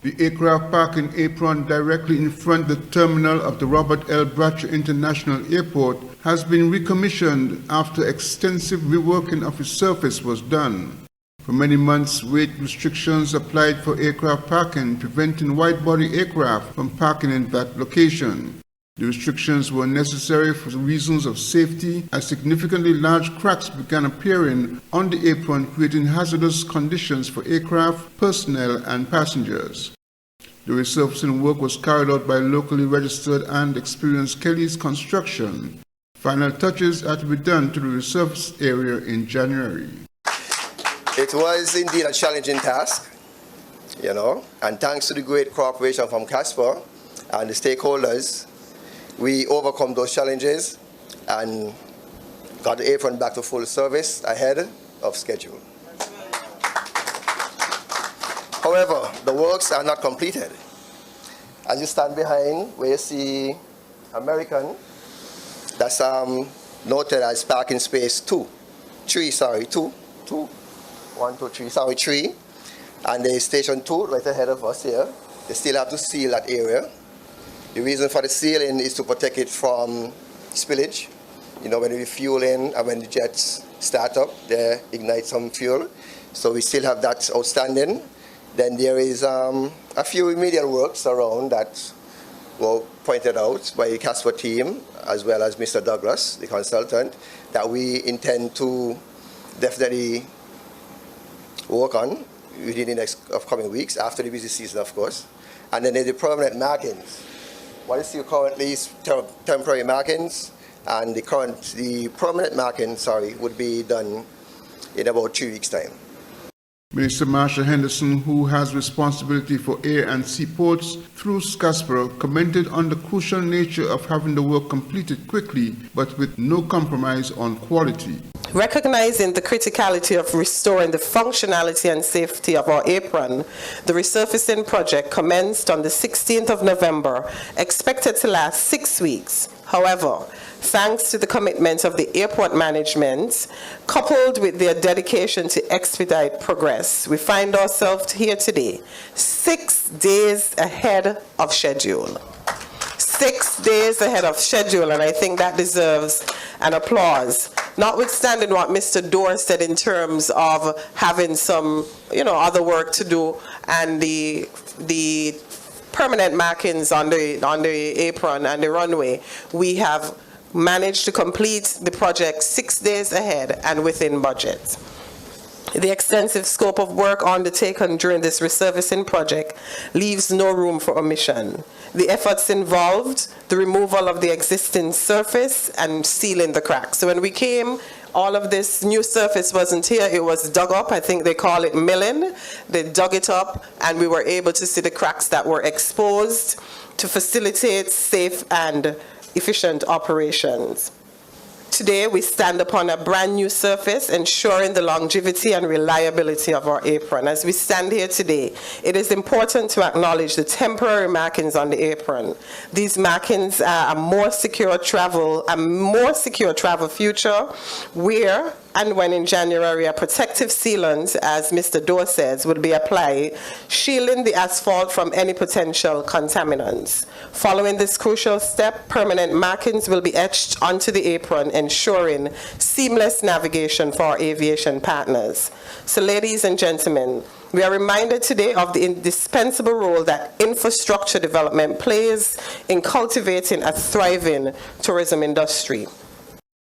The aircraft parking apron directly in front of the terminal of the Robert L. Bradshaw International Airport has been recommissioned after extensive reworking of its surface was done. For many months, weight restrictions applied for aircraft parking, preventing wide-body aircraft from parking in that location. The restrictions were necessary for reasons of safety, as significantly large cracks began appearing on the apron, creating hazardous conditions for aircraft, personnel, and passengers. The resurfacing work was carried out by locally registered and experienced Kelly's Construction. Final touches are to be done to the resurfaced area in January. It was indeed a challenging task, and thanks to the great cooperation from Casper and the stakeholders, we overcome those challenges and got the apron back to full service ahead of schedule. However, the works are not completed. As you stand behind, where you see American, that's noted as parking space 3, and the station 2 right ahead of us here. They still have to seal that area. The reason for the sealing is to protect it from spillage. When we fuel in and when the jets start up, they ignite some fuel. So we still have that outstanding. Then there is a few remedial works around that were pointed out by the Casper team, as well as Mr. Douglas, the consultant, that we intend to definitely work on within the next upcoming weeks, after the busy season, of course. And then there's the permanent markings. What is still currently is temporary markings, and the permanent marking, would be done in about 2 weeks' time. Minister Marsha Henderson, who has responsibility for air and seaports through Scarborough, commented on the crucial nature of having the work completed quickly, but with no compromise on quality. Recognizing the criticality of restoring the functionality and safety of our apron, the resurfacing project commenced on the 16th of November, expected to last 6 weeks. However, thanks to the commitment of the airport management, coupled with their dedication to expedite progress, we find ourselves here today, 6 days ahead of schedule. 6 days ahead of schedule, and I think that deserves an applause. Notwithstanding what Mr. Dorr said in terms of having some, other work to do, and the permanent markings on the apron and the runway, we have managed to complete the project 6 days ahead and within budget. The extensive scope of work undertaken during this resurfacing project leaves no room for omission. The efforts involved the removal of the existing surface and sealing the cracks. So when we came, all of this new surface wasn't here, it was dug up. I think they call it milling. They dug it up, and we were able to see the cracks that were exposed to facilitate safe and efficient operations. Today, we stand upon a brand new surface, ensuring the longevity and reliability of our apron. As we stand here today, it is important to acknowledge the temporary markings on the apron. These markings are a more secure travel future, where and when in January a protective sealant, as Mr. Dorr says, will be applied, shielding the asphalt from any potential contaminants. Following this crucial step, permanent markings will be etched onto the apron, ensuring seamless navigation for our aviation partners. So, ladies and gentlemen, we are reminded today of the indispensable role that infrastructure development plays in cultivating a thriving tourism industry.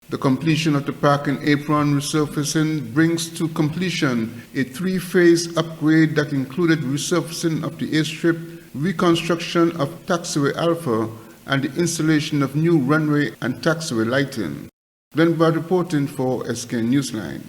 The completion of the parking apron resurfacing brings to completion a 3-phase upgrade that included resurfacing of the airstrip, reconstruction of taxiway Alpha, and the installation of new runway and taxiway lighting. Glenn Brad reporting for SK Newsline.